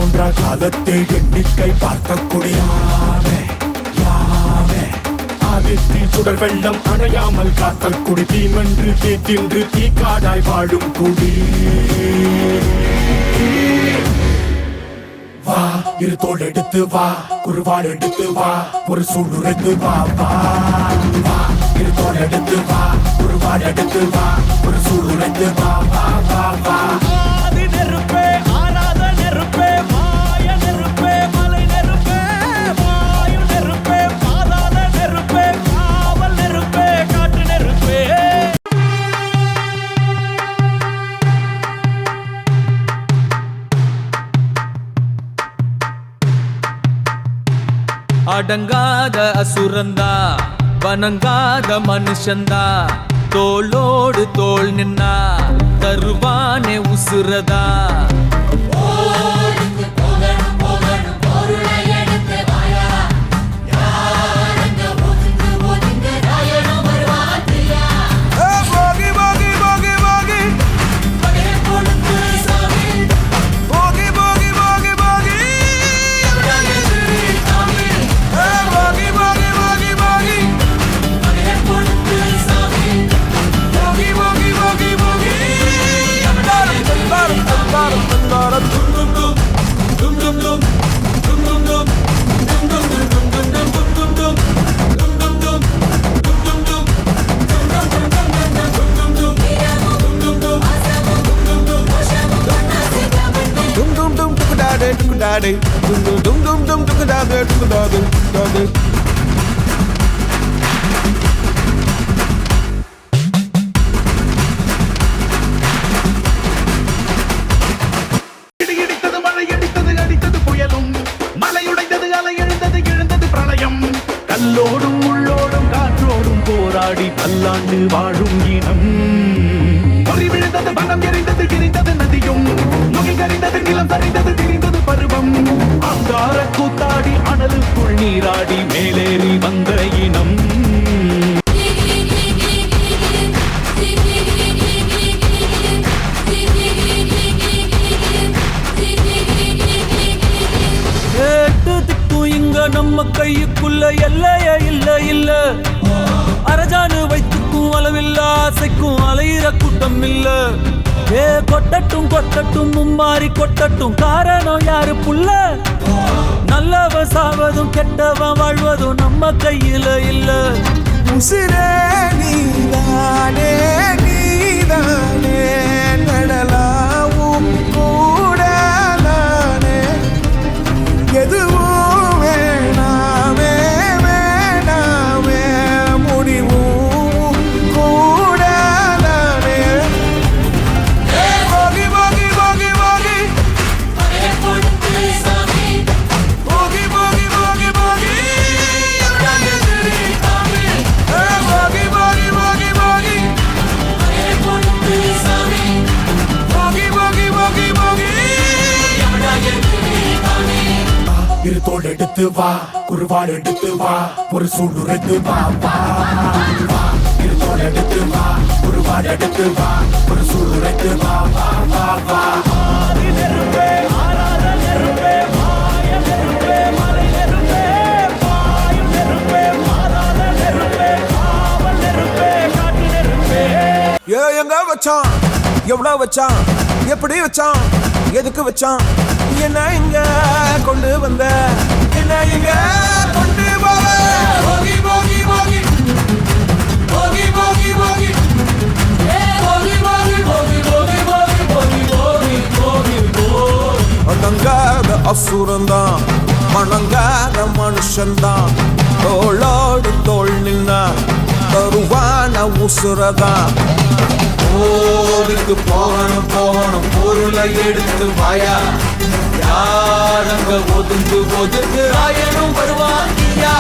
தோன்றா காலத்தை எண்ணிக்கை பார்க்கக்கூடிய ஆதித்தின் சுடர் வெள்ளம் அணையாமல் காத்தற்குடி தீமென்று தீத்தின்று தீக்காடாய் வாழும் குடி வா இரு தோள் எடுத்து வா குருவாள் எடுத்து வா ஒரு சூளுரைத்து வா வா வா இரு தோள் எடுத்து வா குருவாள் எடுத்து வா ஒரு சூளுரைத்து வா வா வா வா நெருப்பே ஆராத நெருப்பே மாய நெருப்பே மலை நெருப்பே வாயு நெருப்பே பாதாள நெருப்பே காவல் நெருப்பே காட்டு நெருப்பே அடங்காத அசுரந்தா வணங்காத மனுஷந்தா தோளோடு தோள் நின்னா தருவானே உசுரதா கல்லோடும் உள்ளோடும் காற்றோடும் போராடி பல்லாண்டு வாழும் இனம் பொறி விழுந்தது பணம் எரிந்தது எரிந்தது நதியும் நுகை கறிந்தது நிலம் சரிந்தது திரிந்தது பருவம் அங்கார கூத்தாடி அனலுக்குள் நீராடி மேலேறி வந்த இனம் நம்ம கையுக்குள்ள எல்லைய இல்ல இல்ல அரஜானு வைத்துக்கும் அளவில்ல ஆசைக்கும் அலையிற கூட்டம் இல்ல ஏ கொட்டட்டும் கொட்டட்டும் மும்மாறி கொட்டட்டும் காரணம் யாரு புள்ள நல்லவன் சாவதும் கெட்டவன் வாழ்வதும் நம்ம கையில இல்ல உசிரே நீதானே நீதானே நடலாவும் கூட நானே எதுவும் இரு தோள் எடுத்து வா குருவாள் எடுத்து வா ஒரு சூளுரைத்து வா வா வா இரு தோள் எடுத்து வா குருவாள் எடுத்து வா ஒரு சூளுரைத்து வா வா வா வா நெருப்பே ஆராத நெருப்பே மாய நெருப்பே மலை நெருப்பே வாயு நெருப்பே பாதாள நெருப்பே காவல் நெருப்பே காட்டு நெருப்பே எங்க வச்சான் எவ்வளவு வச்சான் எப்படி வச்சான் எதுக்கு வச்சான் என்ன இங்க கொண்டு வந்த என்ன இங்க கொண்டு போக போகி போகி போகி போகி போகி போகி போகி போகி போகி போகி போகி போகி போகி போகி அடங்காத அசுரந்தான் வணங்காத மனுஷன்தான் தோளோடு தோள் நின்னா தருவான உசுரதான் போருக்கு போகணும் போகணும் பொருளை எடுத்து வாயா யாரங்க ஒதுங்கு ஒதுங்கு ஆயனும் வருவாங்கியா